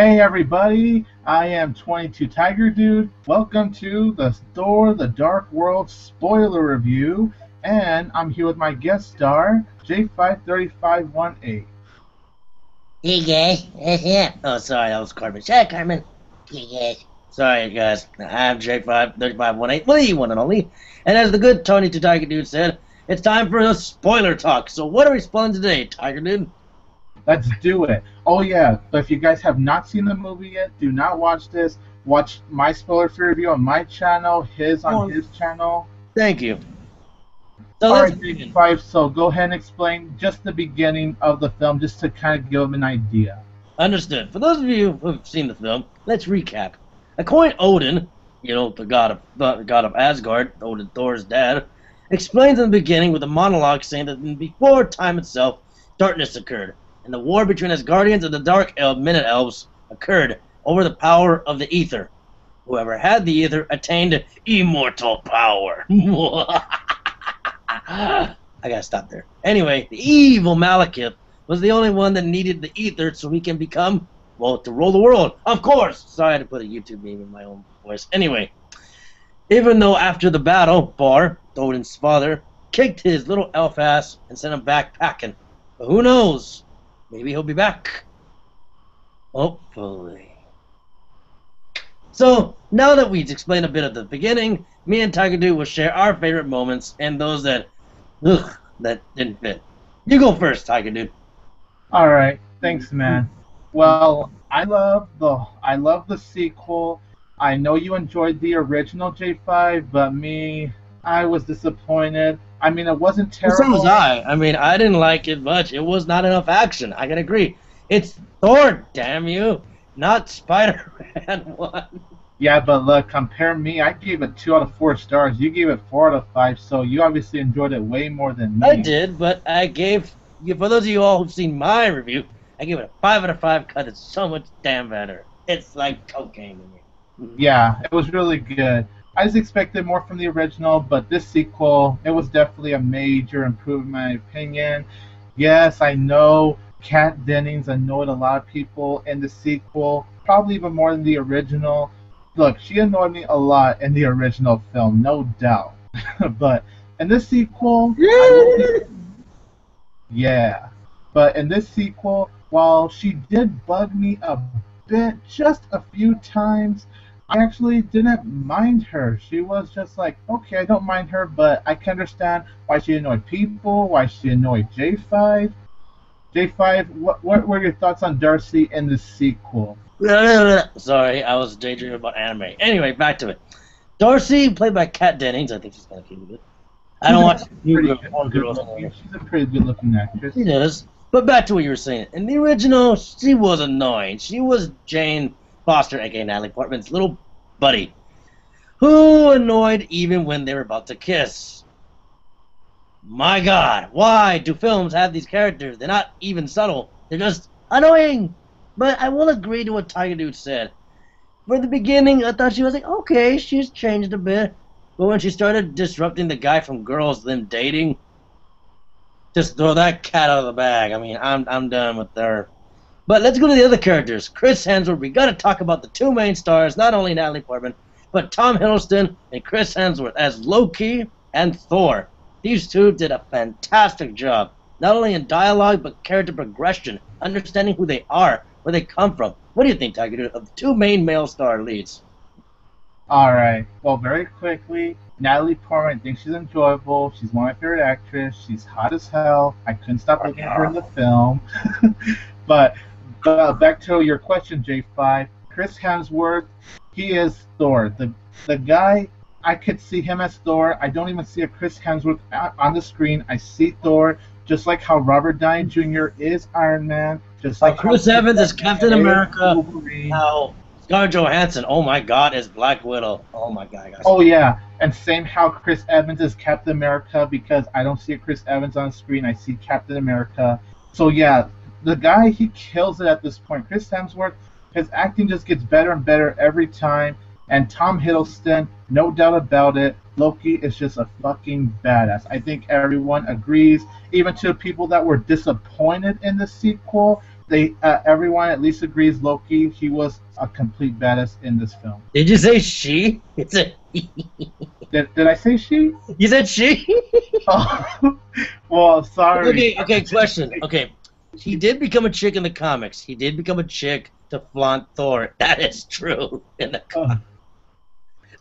Hey everybody, I am 22 Tiger Dude. Welcome to the Thor The Dark World spoiler review, and I'm here with my guest star, J53518. Hey guys, yeah. Oh, sorry, that was Carmen. Shut up, Carmen. Hey guys. Sorry, guys. I'm J53518, the one and only. And as the good Tony to Tiger Dude said, it's time for a spoiler talk. So, what are we spoiling today, Tiger Dude? Let's do it. Oh yeah, but if you guys have not seen the movie yet, do not watch this. Watch my spoiler-free review on my channel, his on Oh, his channel. thank you. So, let's Alright, begin. J5, so go ahead and explain just the beginning of the film, just to kind of give them an idea. Understood. For those of you who've seen the film, let's recap. According to Odin, the god of Asgard, Odin, Thor's dad, explains in the beginning with a monologue saying that before time itself, darkness occurred, and the war between Asgardians and the Dark Minute Elves occurred over the power of the ether. Whoever had the ether attained immortal power. I gotta stop there. Anyway, the evil Malekith was the only one that needed the ether so he can become, well, to rule the world. Of course! Sorry, I had to put a YouTube meme in my own voice. Anyway, even though after the battle, Bar, Odin's father, kicked his little elf ass and sent him back packing. But who knows? Maybe he'll be back. Hopefully. So, now that we've explained a bit of the beginning, me and Tiger Dude will share our favorite moments and those that, that didn't fit. You go first, Tiger Dude. Alright, thanks man. Well, I love the sequel. I know you enjoyed the original J5, but me, I was disappointed. I mean, it wasn't Well, so was terrible. I. I mean, I didn't like it much. It was not enough action. I can agree. It's Thor, damn you, not Spider-Man 1. Yeah, but look, compare me. I gave it 2 out of 4 stars. You gave it 4 out of 5, so you obviously enjoyed it way more than I me. did, but I gave, for those of you all who've seen my review, I gave it a 5 out of 5 because it's so much damn better. It's like cocaine to me. Yeah, it was really good. I just expected more from the original, but this sequel, it was definitely a major improvement in my opinion. Yes, I know Kat Dennings annoyed a lot of people in the sequel, probably even more than the original. Look, she annoyed me a lot in the original film, no doubt. But in this sequel, I will be, yeah. But in this sequel, while she did bug me a bit, just a few times, I actually didn't mind her. She was just like, okay, I don't mind her, but I can understand why she annoyed people, why she annoyed J5. J5, what were your thoughts on Darcy in the sequel? Sorry, I was daydreaming about anime. Anyway, back to it. Darcy, played by Kat Dennings. I think she's kind of cute. I She's don't a watch New pretty Girl, Old good Girls looking. anymore. She's a pretty good looking actress. She does. But back to what you were saying. In the original, she was annoying. She was Jane Foster, aka Natalie Portman's little buddy, who annoyed even when they were about to kiss. My God, why do films have these characters? They're not even subtle. They're just annoying. But I will agree to what Tiger Dude said. For the beginning, I thought she was like, okay, she's changed a bit. But when she started disrupting the guy from Girls, them dating, just throw that cat out of the bag. I mean, I'm done with her. But let's go to the other characters. Chris Hemsworth. We got to talk about the two main stars, not only Natalie Portman, but Tom Hiddleston and Chris Hemsworth as Loki and Thor. These two did a fantastic job, not only in dialogue but character progression, understanding who they are, where they come from. What do you think, Tiger, of the two main male star leads? Alright, well, very quickly, Natalie Portman, I think she's enjoyable. She's one of my favorite actresses. She's hot as hell. I couldn't stop looking at her in the film. But back to your question, J5. Chris Hemsworth, he is Thor. The guy, I could see him as Thor. I don't even see a Chris Hemsworth on the screen. I see Thor, just like how Robert Downey Jr. is Iron Man, just like how Chris Evans is Captain America. Wolverine. How Scarlett Johansson, oh my God, is Black Widow. Oh my God, guys. Oh yeah, and same how Chris Evans is Captain America, because I don't see a Chris Evans on screen. I see Captain America. So yeah, the guy, he kills it at this point. Chris Hemsworth, his acting just gets better and better every time. And Tom Hiddleston, no doubt about it, Loki is just a fucking badass. I think everyone agrees, even to people that were disappointed in the sequel. they everyone at least agrees Loki. He was a complete badass in this film. Did you say she? It's a Did I say she? You said she? Oh, well, sorry. Okay, question. Okay. He did become a chick in the comics. He did become a chick to flaunt Thor. That is true in the comics.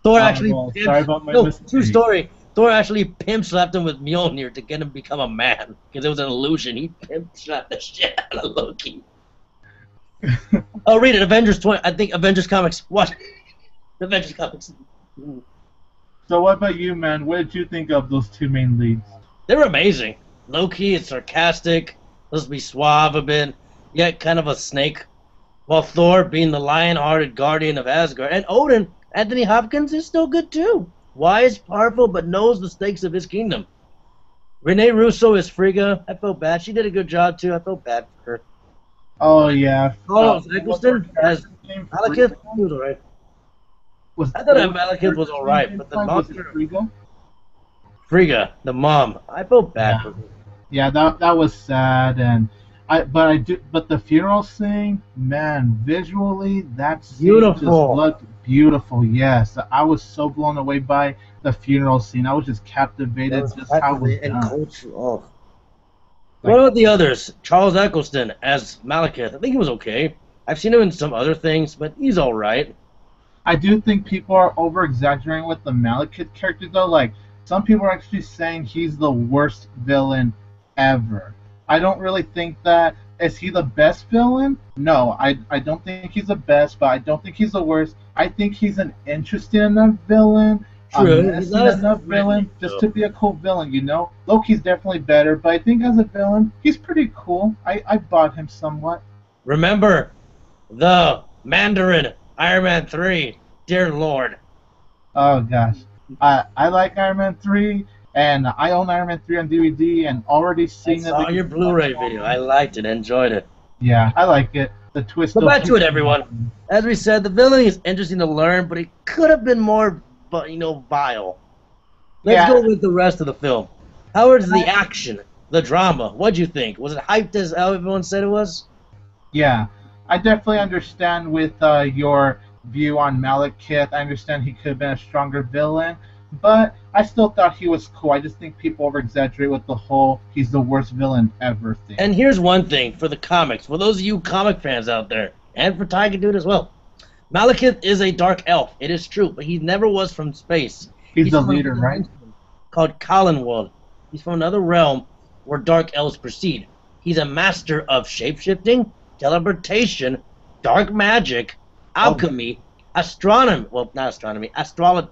Thor actually well, sorry about my mistake. True story. Thor actually pimp slapped him with Mjolnir to get him to become a man. Because it was an illusion. He pimp slapped the shit out of Loki. Oh, read it. Avengers 20. I think Avengers Comics. What? Avengers Comics. So what about you, man? What did you think of those two main leads? They were amazing. Low-key and sarcastic. Let's be suave a bit. Yet kind of a snake. While Thor, being the lion-hearted guardian of Asgard. And Odin, Anthony Hopkins, is still good too. Wise, powerful, but knows the stakes of his kingdom. Renee Russo is Frigga. I felt bad. She did a good job too. I felt bad for her. Oh, yeah. Carlos Eccleston as Malekith. He was alright. I thought Malekith was alright, but the monster... Frigga, the mom. I felt bad for her. Yeah, that was sad, and but the funeral scene, man, visually that scene Beautiful. just looked beautiful. Yes, I was so blown away by the funeral scene. I was just captivated just how it was done. Oh. What about the others? Charles Eccleston as Malekith. I think he was okay. I've seen him in some other things, but he's all right. I do think people are over exaggerating with the Malekith character, though. Like, some people are actually saying he's the worst villain ever. I don't really think that. Is he the best villain? No, I don't think he's the best, but I don't think he's the worst. I think he's an interesting enough villain, True. a messy enough villain, just to be a cool villain, you know? Loki's definitely better, but I think as a villain, he's pretty cool. I bought him somewhat. Remember, the Mandarin, Iron Man 3, dear Lord. Oh, gosh. I like Iron Man 3. And I own Iron Man 3 on DVD and already seen it. I saw your Blu-ray video. I liked it, enjoyed it. Yeah, I like it. The twist. Go back to it, everyone. As we said, the villain is interesting to learn, but it could have been more, vile. Let's go with the rest of the film. How was the action, the drama? What'd you think? Was it hyped as how everyone said it was? Yeah, I definitely understand with your view on Malekith. I understand he could have been a stronger villain. But I still thought he was cool. I just think people over-exaggerate with the whole he's the worst villain ever thing. And here's one thing for the comics. For those of you comic fans out there, and for Tiger Dude as well. Malekith is a dark elf. It is true, but he never was from space. He's the leader, right? Called Collinworld. He's from another realm where dark elves proceed. He's a master of shape-shifting, teleportation, dark magic, alchemy, astronomy. Well, not astronomy. Astrology.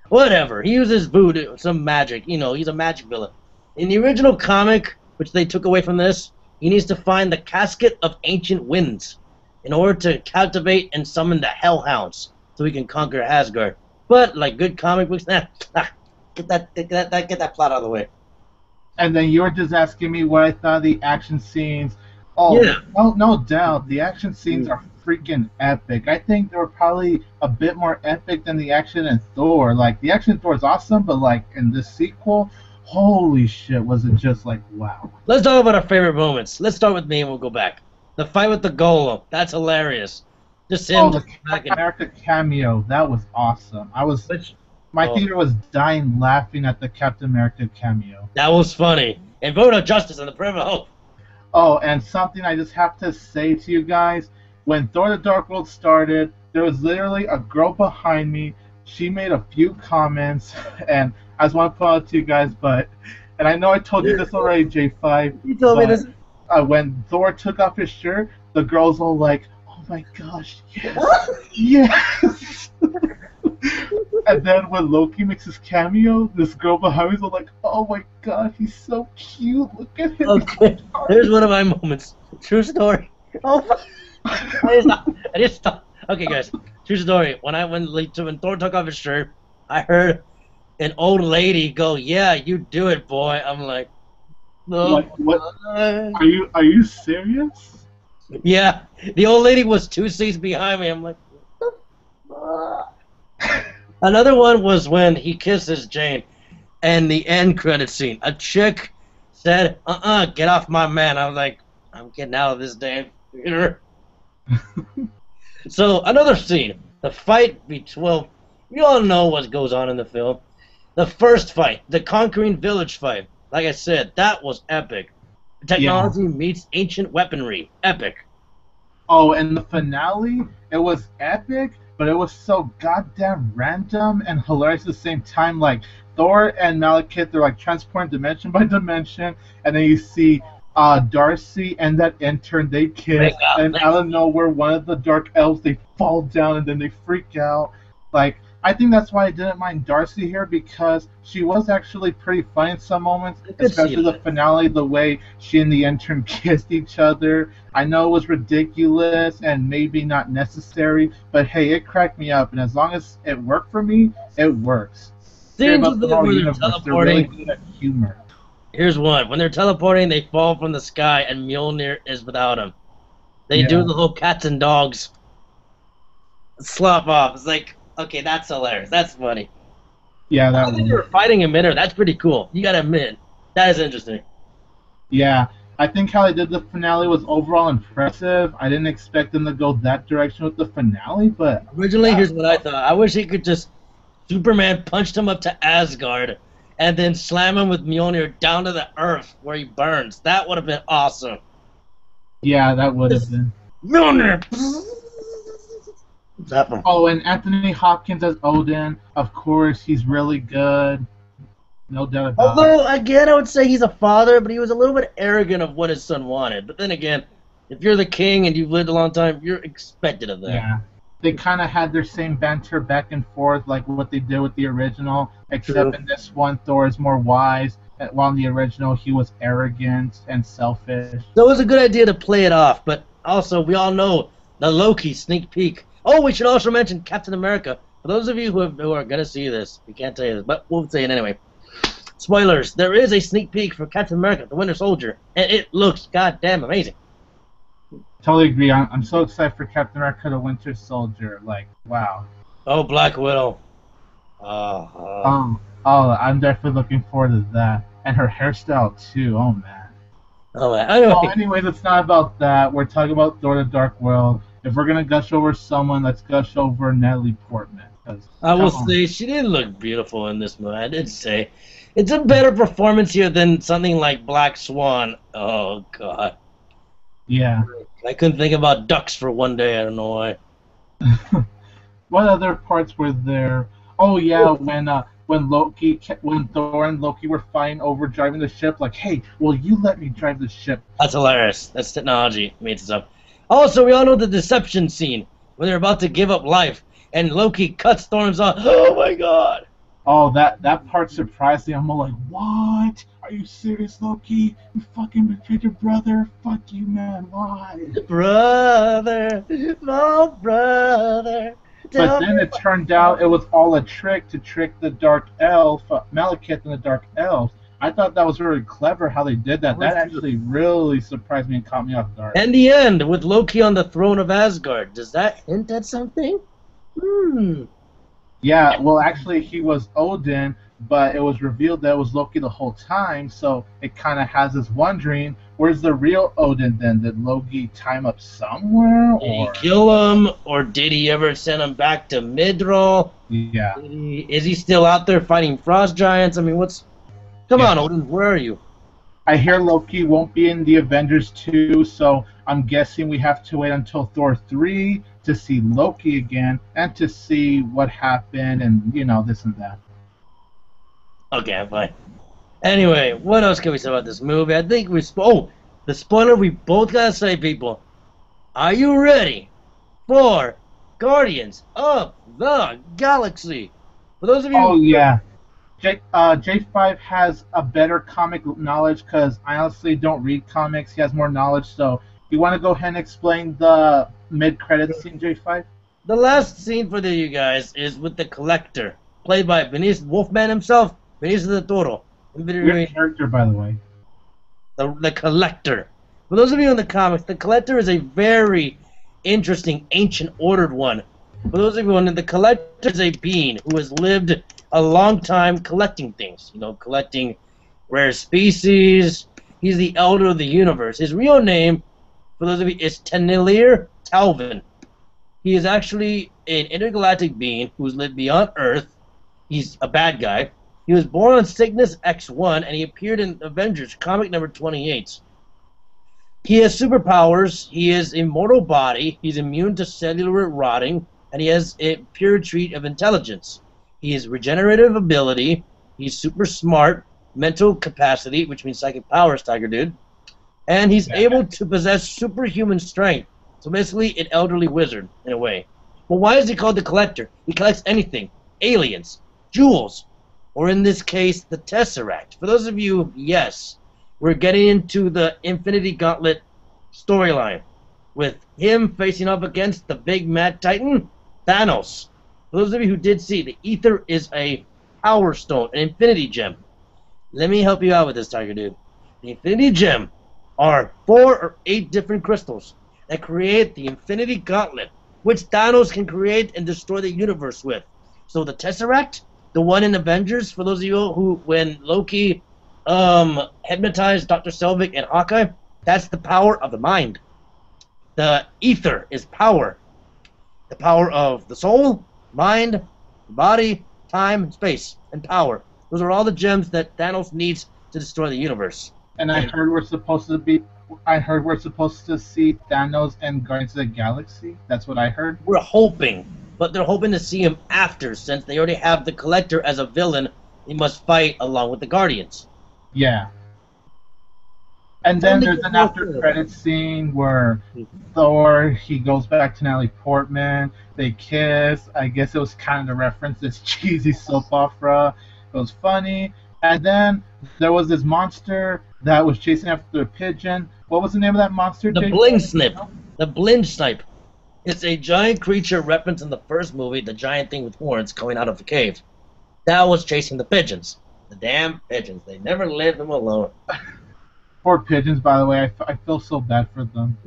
Whatever. He uses voodoo, some magic. He's a magic villain. In the original comic, which they took away from this, he needs to find the Casket of Ancient Winds in order to captivate and summon the Hellhounds so he can conquer Asgard. But, like good comic books, get that plot out of the way. And then you were just asking me what I thought of the action scenes. Oh, yeah. No doubt. The action scenes are freaking epic. I think they were probably a bit more epic than the action in Thor. Like, the action in Thor is awesome, but like in this sequel, holy shit, was it just like, wow. Let's talk about our favorite moments. Let's start with me and we'll go back. The fight with the Golem. That's hilarious. Just him. The Captain America cameo. That was awesome. My theater was dying laughing at the Captain America cameo. That was funny. And vote of justice and the Prayer of Hope. Oh, and something I just have to say to you guys. When Thor the Dark World started, there was literally a girl behind me. She made a few comments, and I just want to point out to you guys, and I know I told you this already, J5. You told me this. When Thor took off his shirt, the girls all like, oh my gosh, yes, yes. And then when Loki makes his cameo, this girl behind me is all like, oh my god, he's so cute, look at him. Okay, here's one of my moments. True story. Oh my. I just stopped. Okay, guys. True story. When Thor took off his shirt, I heard an old lady go, "Yeah, you do it, boy." I'm like, "No." What? Are you serious? Yeah, the old lady was 2 seats behind me. I'm like, what the fuck? Another one was when he kisses Jane, and the end credit scene. A chick said, "Get off my man." I was like, "I'm getting out of this damn So another scene, the fight between. Well, we all know what goes on in the film. The first fight, the conquering village fight. Like I said, that was epic. Yeah. Technology meets ancient weaponry. Epic. Oh, and the finale, it was epic, but it was so goddamn random and hilarious at the same time. Like Thor and Malekith, they're like transporting dimension by dimension, and then you see Darcy and that intern they kiss, and out of nowhere, one of the dark elves they fall down and then they freak out. Like I think that's why I didn't mind Darcy here because she was actually pretty funny in some moments, especially the finale, the way she and the intern kissed each other. I know it was ridiculous and maybe not necessary, but hey, it cracked me up, and as long as it worked for me, it works. Scenes of them where they're teleporting. Really good at humor. Here's one. When they're teleporting, they fall from the sky, and Mjolnir is without them. They do the whole cats and dogs slop off. It's like, okay, that's hilarious. That's funny. Yeah, that they were fighting in midair. That's pretty cool. You gotta admit, that is interesting. Yeah, I think how they did the finale was overall impressive. I didn't expect them to go that direction with the finale, but originally, here's what I thought. I wish he could just Superman punched him up to Asgard and then slam him with Mjolnir down to the earth where he burns. That would have been awesome. Yeah, that would have been. Mjolnir! Oh, and Anthony Hopkins as Odin. Of course, he's really good. No doubt about it. Although, again, I would say he's a father, but he was a little bit arrogant of what his son wanted. But then again, if you're the king and you've lived a long time, you're expected of that. Yeah. They kind of had their same banter back and forth like what they did with the original, except in this one, Thor is more wise, while in the original, he was arrogant and selfish. So it was a good idea to play it off, but also, we all know the Loki sneak peek. Oh, we should also mention Captain America. For those of you who are going to see this, we can't tell you this, but we'll say it anyway. Spoilers, there is a sneak peek for Captain America, the Winter Soldier, and it looks goddamn amazing. Totally agree. I'm so excited for Captain America, the Winter Soldier. Like, wow. Oh, Black Widow. I'm definitely looking forward to that. And her hairstyle, too. Oh, man. Oh, man. Anyway. Anyways, it's not about that. We're talking about Thor: The Dark World. If we're going to gush over someone, let's gush over Natalie Portman. I will say, she didn't look beautiful in this movie. I did say. It's a better performance here than something like Black Swan. Oh, God. Yeah. I couldn't think about ducks for one day. I don't know why. What other parts were there? Oh yeah, when Thor and Loki were fighting over driving the ship, like, hey, will you let me drive the ship? That's hilarious. That's technology made this up. Also, we all know the deception scene when they're about to give up life and Loki cuts Thor's arm. Oh my God! Oh, that part surprised me. I'm like, what? Are you serious, Loki? You fucking betrayed your brother? Fuck you, man. Why? Brother, my brother. But then it turned out it was all a trick to trick the Dark Elf, Malekith and the Dark Elves. I thought that was really clever how they did that. That actually really surprised me and caught me off guard. And the end, with Loki on the throne of Asgard. Does that hint at something? Yeah, well, actually, he was Odin, but it was revealed that it was Loki the whole time, so it kind of has us wondering, where's the real Odin then? Did Loki tie him up somewhere? Did he kill him, or did he ever send him back to Midral? Yeah. Is he still out there fighting frost giants? I mean, Come on, Odin, where are you? I hear Loki won't be in the Avengers 2, so I'm guessing we have to wait until Thor 3 to see Loki again and to see what happened and, this and that. Okay, fine. Anyway, what else can we say about this movie? I think the spoiler we both gotta say, people. Are you ready for Guardians of the Galaxy? For those of you Oh, yeah. J5 has a better comic knowledge because I honestly don't read comics. He has more knowledge, so you want to go ahead and explain the mid-credits scene, J5? The last scene for you guys is with the Collector, played by Benicio Wolfman himself, Benicio del Toro. Weird character, by the way. The Collector. For those of you in the comics, the Collector is a very interesting, ancient, ordered one. For those of you in the Collector is a being who has lived a long time collecting things. Collecting rare species. He's the elder of the universe. His real name for those of you, is Tenilir Talvin. He is actually an intergalactic being who's lived beyond Earth. He's a bad guy. He was born on Cygnus X1, and he appeared in Avengers comic number 28. He has superpowers. He is immortal body. He's immune to cellular rotting, and he has a pure trait of intelligence. He has regenerative ability. He's super smart, mental capacity, which means psychic powers, Tiger Dude. And he's able to possess superhuman strength. So basically, an elderly wizard, in a way. Well, why is he called the Collector? He collects anything. Aliens, jewels, or in this case, the Tesseract. For those of you, yes, we're getting into the Infinity Gauntlet storyline, with him facing up against the big mad titan, Thanos. For those of you who did see, the Ether is a Power Stone, an Infinity Gem. Let me help you out with this, Tiger Dude. The Infinity Gem are 4 or 8 different crystals that create the Infinity Gauntlet, which Thanos can create and destroy the universe with. So the Tesseract, the one in Avengers, for those of you who, when Loki hypnotized Dr. Selvig and Hawkeye, that's the power of the mind. The Ether is power. The power of the soul, mind, body, time, and space, and power. Those are all the gems that Thanos needs to destroy the universe. And I heard we're supposed to see Thanos and Guardians of the Galaxy. That's what I heard. We're hoping, but they're hoping to see him after, since they already have the Collector as a villain. He must fight along with the Guardians. Yeah. And then there's an after-credits scene where Thor, he goes back to Natalie Portman. They kiss. I guess it was kind of to reference this cheesy soap opera. It was funny. And then there was this monster that was chasing after a pigeon. What was the name of that monster? The Bling Snip. The Bling Snipe. It's a giant creature referenced in the first movie, the giant thing with horns coming out of the cave. That was chasing the pigeons. The damn pigeons. They never leave them alone. Poor pigeons, by the way. I feel so bad for them.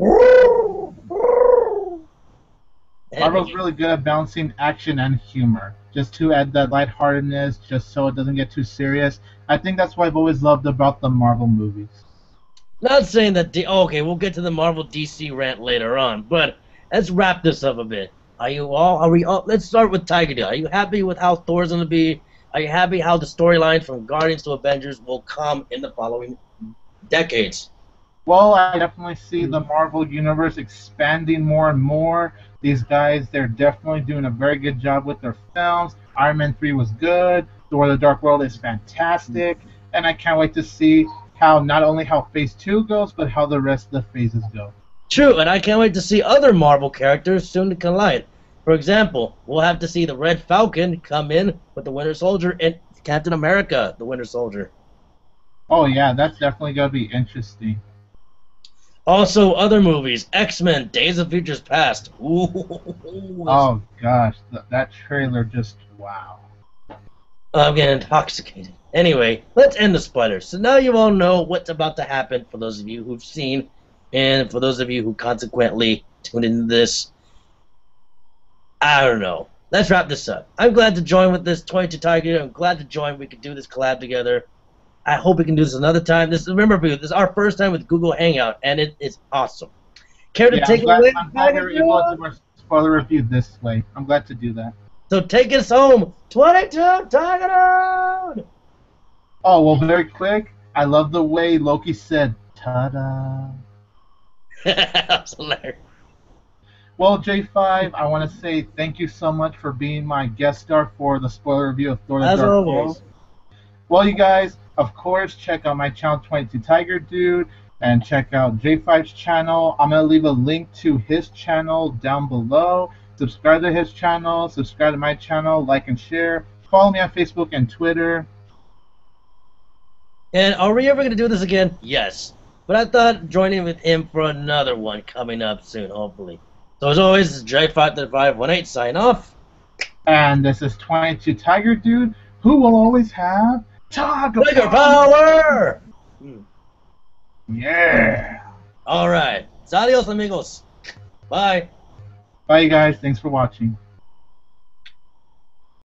Marvel's really good at balancing action and humor, just to add that lightheartedness, just so it doesn't get too serious. I think that's what I've always loved about the Marvel movies. Not saying that... okay, we'll get to the Marvel DC rant later on, but let's wrap this up a bit. Are we all... Let's start with Tiger Dude. Are you happy with how Thor's going to be? Are you happy how the storylines from Guardians to Avengers will come in the following decades? Well, I definitely see the Marvel Universe expanding more and more. These guys, they're definitely doing a very good job with their films. Iron Man 3 was good. Thor the Dark World is fantastic. And I can't wait to see how not only how Phase 2 goes, but how the rest of the phases go. True, and I can't wait to see other Marvel characters soon to collide. For example, we'll have to see the Red Falcon come in with the Winter Soldier and Captain America, the Winter Soldier. Oh yeah, that's definitely going to be interesting. Also, other movies. X-Men, Days of Futures Past. Ooh. Oh gosh, that trailer just, wow. I'm getting intoxicated. Anyway, let's end the spoilers. So now you all know what's about to happen for those of you who've seen, and for those of you who consequently tuned into this. I don't know. Let's wrap this up. I'm glad to join with this 22 Tiger. I'm glad to join. We could do this collab together. I hope we can do this another time. Remember, this is our first time with Google Hangout, and it is awesome. Care to take it away? I'm glad you're able to do a spoiler review this way. I'm glad to do that. So take us home, 22 Tiger. Oh, well, very quick. I love the way Loki said, ta-da. That's hilarious. Well, J5, I want to say thank you so much for being my guest star for the spoiler review of Thor the Dark World. Well, you guys, of course, check out my channel, 22 Tiger Dude, and check out J5's channel. I'm going to leave a link to his channel down below. Subscribe to his channel, subscribe to my channel, like and share. Follow me on Facebook and Twitter. And are we ever going to do this again? Yes. But I thought joining with him for another one coming up soon, hopefully. So as always, this is J53518 sign off. And this is 22 Tiger Dude, who will always have Tiger Power! Yeah. Alright. Adios, amigos. Bye. Bye, you guys. Thanks for watching.